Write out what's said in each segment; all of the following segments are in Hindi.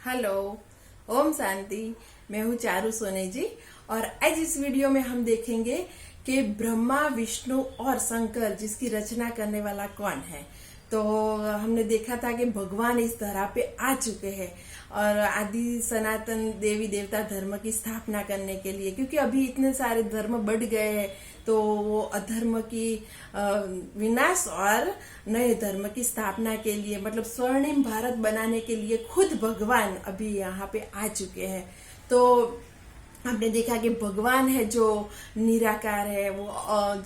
हेलो, ओम शांति। मैं हूँ चारू सोने जी और आज इस वीडियो में हम देखेंगे कि ब्रह्मा, विष्णु और शंकर जिसकी रचना करने वाला कौन है। तो हमने देखा था कि भगवान इस धरा पे आ चुके हैं और आदि सनातन देवी देवता धर्म की स्थापना करने के लिए, क्योंकि अभी इतने सारे धर्म बढ़ गए हैं तो वो अधर्म की विनाश और नए धर्म की स्थापना के लिए, मतलब स्वर्णिम भारत बनाने के लिए खुद भगवान अभी यहाँ पे आ चुके हैं। तो हमने देखा कि भगवान है जो निराकार है, वो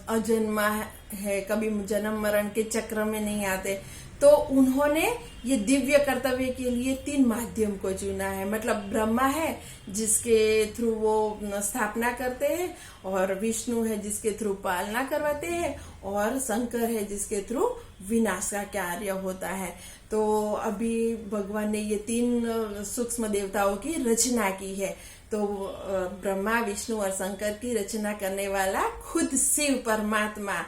अजन्मा है, कभी जन्म मरण के चक्र में नहीं आते। तो उन्होंने ये दिव्य कर्तव्य के लिए 3 माध्यम को चुना है। मतलब ब्रह्मा है जिसके थ्रू वो स्थापना करते हैं, और विष्णु है जिसके थ्रू पालना करवाते हैं, और शंकर है जिसके थ्रू विनाश का कार्य होता है। तो अभी भगवान ने ये 3 सूक्ष्म देवताओं की रचना की है। तो ब्रह्मा, विष्णु और शंकर की रचना करने वाला खुद शिव परमात्मा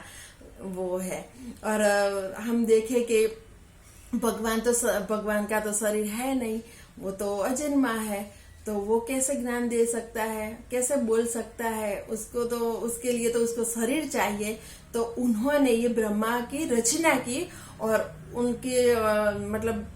वो है। और हम देखें कि भगवान का तो शरीर है नहीं, वो तो अजन्मा है। तो वो कैसे ज्ञान दे सकता है, कैसे बोल सकता है? उसको तो उसके लिए तो उसको शरीर चाहिए। तो उन्होंने ये ब्रह्मा की रचना की और उनके मतलब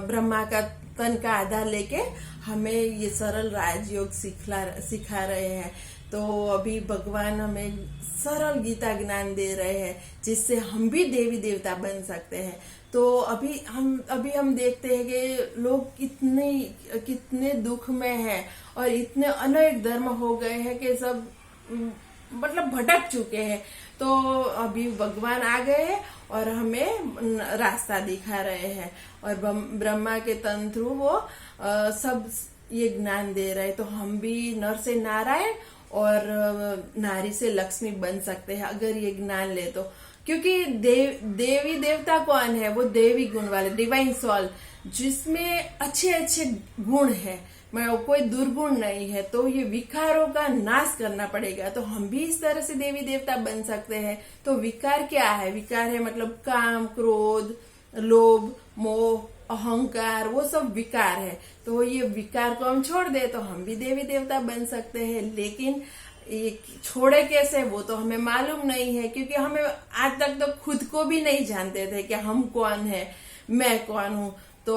ब्रह्मा का तन का आधार लेके हमें ये सरल राजयोग सिखा रहे हैं। तो अभी भगवान हमें सरल गीता ज्ञान दे रहे हैं जिससे हम भी देवी देवता बन सकते हैं। तो अभी हम देखते हैं कि लोग कितने दुख में हैं और इतने अनेक धर्म हो गए हैं कि सब मतलब भटक चुके हैं। तो अभी भगवान आ गए हैं और हमें रास्ता दिखा रहे हैं, और ब्रह्मा के तंत्रु वो सब ये ज्ञान दे रहे हैं। तो हम भी नर से नारायण और नारी से लक्ष्मी बन सकते हैं अगर ये ज्ञान ले तो। क्योंकि देवी देवता कौन है? वो देवी गुण वाले, डिवाइन सोल, जिसमें अच्छे अच्छे गुण है, मतलब कोई दुर्गुण नहीं है। तो ये विकारों का नाश करना पड़ेगा। तो हम भी इस तरह से देवी देवता बन सकते हैं। तो विकार क्या है? विकार है मतलब काम, क्रोध, लोभ, मोह, अहंकार, वो सब विकार है। तो ये विकार को हम छोड़ दे तो हम भी देवी देवता बन सकते हैं। लेकिन ये छोड़े कैसे, वो तो हमें मालूम नहीं है, क्योंकि हमें आज तक तो खुद को भी नहीं जानते थे कि हम कौन है, मैं कौन हूँ। तो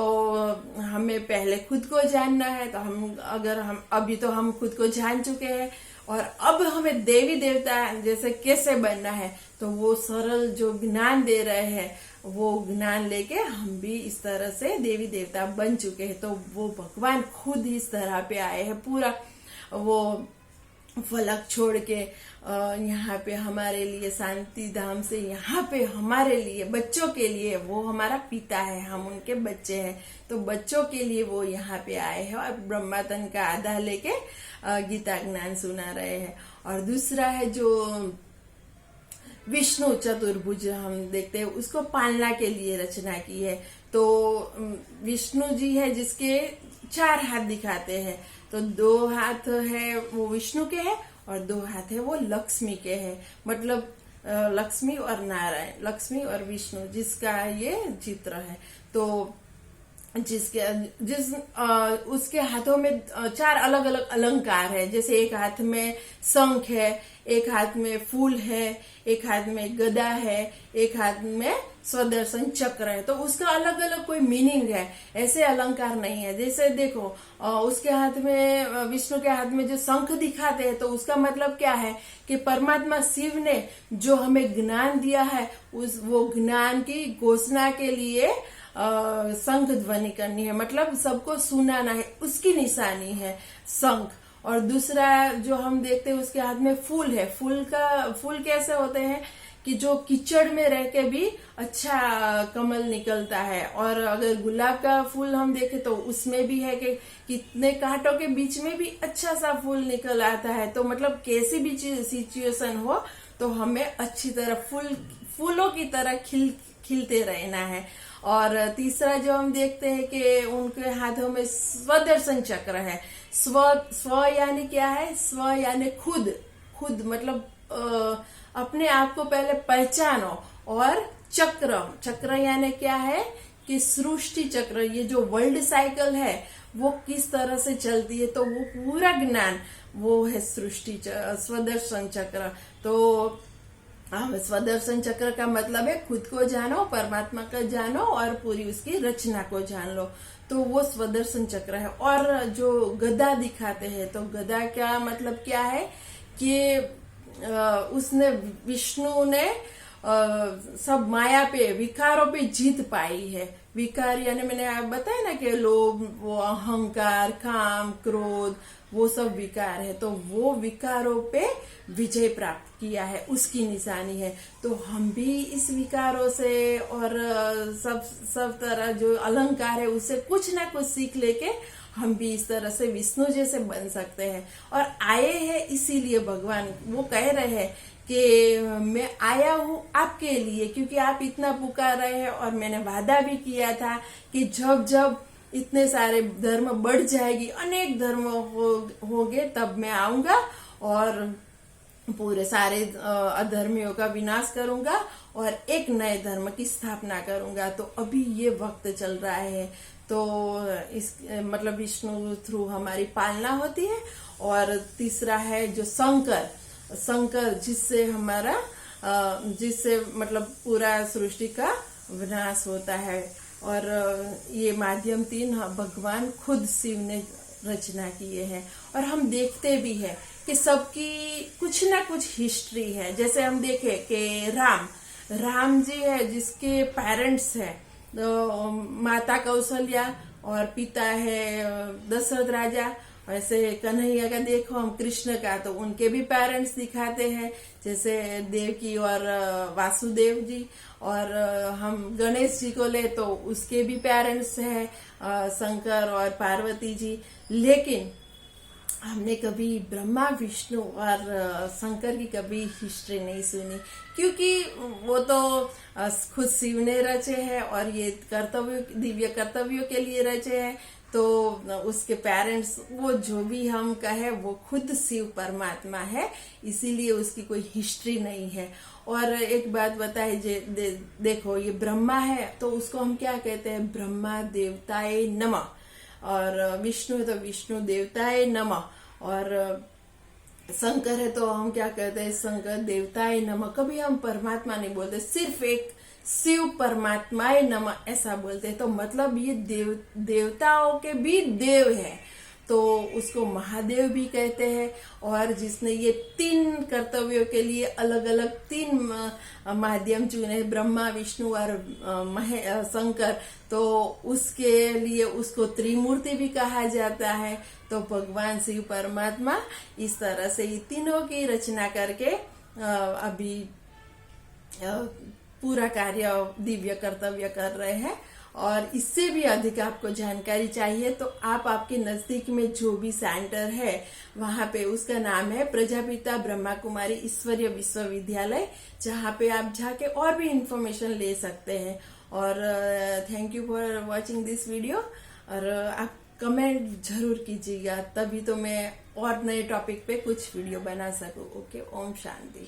हमें पहले खुद को जानना है। तो हम अभी तो हम खुद को जान चुके हैं, और अब हमें देवी देवता जैसे कैसे बनना है, तो वो सरल जो ज्ञान दे रहे हैं वो ज्ञान लेके हम भी इस तरह से देवी देवता बन चुके हैं। तो वो भगवान खुद इस तरह पे आए हैं, पूरा वो फलक छोड़ के यहाँ पे हमारे लिए, शांति धाम से यहाँ पे हमारे लिए, बच्चों के लिए, वो हमारा पिता है, हम उनके बच्चे हैं। तो बच्चों के लिए वो यहाँ पे आए हैं और ब्रह्मा तन का आधार लेके गीता ज्ञान सुना रहे हैं। और दूसरा है जो विष्णु चतुर्भुज, हम देखते हैं उसको पालना के लिए रचना की है। तो विष्णु जी है जिसके 4 हाथ दिखाते हैं। तो 2 हाथ है वो विष्णु के हैं और 2 हाथ है वो लक्ष्मी के हैं। मतलब लक्ष्मी और नारायण, लक्ष्मी और विष्णु, जिसका ये चित्र है। तो उसके हाथों में 4 अलग अलग अलंकार है। जैसे एक हाथ में शंख है, एक हाथ में फूल है, एक हाथ में गदा है, एक हाथ में स्वदर्शन चक्र है। तो उसका अलग अलग कोई मीनिंग है, ऐसे अलंकार नहीं है। जैसे देखो उसके हाथ में, विष्णु के हाथ में जो शंख दिखाते हैं, तो उसका मतलब क्या है कि परमात्मा शिव ने जो हमें ज्ञान दिया है, वो ज्ञान की घोषणा के लिए शंख ध्वनि करनी है, मतलब सबको सुनाना है, उसकी निशानी है शंख। और दूसरा जो हम देखते हैं उसके हाथ में फूल है। फूल कैसे होते हैं कि जो कीचड़ में रह के भी अच्छा कमल निकलता है। और अगर गुलाब का फूल हम देखें तो उसमें भी है कि कितने कांटों के बीच में भी अच्छा सा फूल निकल आता है। तो मतलब कैसी भी सिचुएशन हो तो हमें अच्छी तरह फूलों की तरह खिलते रहना है। और तीसरा जो हम देखते हैं कि उनके हाथों में स्वदर्शन चक्र है। स्व यानी क्या है? स्व यानी खुद मतलब अपने आप को पहले पहचानो। और चक्र यानी क्या है कि सृष्टि चक्र, ये जो वर्ल्ड साइकिल है वो किस तरह से चलती है, तो वो पूरा ज्ञान वो है सृष्टि स्वदर्शन चक्र। तो स्वदर्शन चक्र का मतलब है खुद को जानो, परमात्मा को जानो और पूरी उसकी रचना को जान लो, तो वो स्वदर्शन चक्र है। और जो गदा दिखाते हैं, तो गदा क्या मतलब क्या है कि उसने विष्णु ने सब माया पे, विकारों पे जीत पाई है। विकार यानी मैंने आप बताया ना कि लोभ, वो अहंकार, काम, क्रोध, वो सब विकार है, तो वो विकारों पे विजय प्राप्त किया है, उसकी निशानी है। तो हम भी इस विकारों से और सब तरह जो अलंकार है उससे कुछ ना कुछ सीख लेके हम भी इस तरह से विष्णु जैसे बन सकते हैं। और आए हैं इसीलिए भगवान वो कह रहे हैं कि मैं आया हूँ आपके लिए, क्योंकि आप इतना पुकार रहे हैं और मैंने वादा भी किया था कि जब जब इतने सारे धर्म बढ़ जाएगी, अनेक धर्म होंगे, तब मैं आऊंगा और पूरे सारे अधर्मियों का विनाश करूंगा और एक नए धर्म की स्थापना करूंगा। तो अभी ये वक्त चल रहा है, तो इस मतलब विष्णु थ्रू हमारी पालना होती है। और तीसरा है जो शंकर जिससे हमारा जिससे मतलब पूरा सृष्टि का विनाश होता है। और ये माध्यम 3 भगवान खुद शिव ने रचना किए हैं। और हम देखते भी हैं कि सबकी कुछ ना कुछ हिस्ट्री है। जैसे हम देखें कि राम जी है जिसके पेरेंट्स है, तो माता कौशल्या और पिता है दशरथ राजा। वैसे कन्हैया का देखो हम, कृष्ण का, तो उनके भी पेरेंट्स दिखाते हैं, जैसे देवकी और वासुदेव जी। और हम गणेश जी को ले तो उसके भी पेरेंट्स हैं शंकर और पार्वती जी। लेकिन हमने कभी ब्रह्मा, विष्णु और शंकर की कभी हिस्ट्री नहीं सुनी, क्योंकि वो तो खुद शिव ने रचे हैं और ये दिव्य कर्तव्यों के लिए रचे हैं। तो उसके पेरेंट्स, वो जो भी हम कहे, वो खुद शिव परमात्मा है, इसीलिए उसकी कोई हिस्ट्री नहीं है। और एक बात बताए, देखो ये ब्रह्मा है तो उसको हम क्या कहते हैं, ब्रह्मा देवताए नमः। और विष्णु है तो विष्णु देवताए नमः। और शंकर है तो हम क्या कहते हैं, शंकर देवताए नमः। कभी हम परमात्मा नहीं बोलते, सिर्फ एक शिव परमात्माए नमः ऐसा बोलते हैं। तो मतलब ये देवताओं के भी देव है, तो उसको महादेव भी कहते हैं। और जिसने ये 3 कर्तव्यों के लिए अलग अलग 3 माध्यम चुने, ब्रह्मा, विष्णु और शंकर, तो उसके लिए उसको त्रिमूर्ति भी कहा जाता है। तो भगवान शिव परमात्मा इस तरह से ये तीनों की रचना करके अभी पूरा कार्य, दिव्य कर्तव्य कर रहे हैं। और इससे भी अधिक आपको जानकारी चाहिए तो आप आपके नजदीक में जो भी सेंटर है वहां पे, उसका नाम है प्रजापिता ब्रह्मा कुमारी ईश्वरीय विश्वविद्यालय, जहाँ पे आप जाके और भी इंफॉर्मेशन ले सकते हैं। और thank you for watching this video. और आप कमेंट जरूर कीजिएगा, तभी तो मैं और नए टॉपिक पे कुछ वीडियो बना सकूं। ओके, ओम शांति।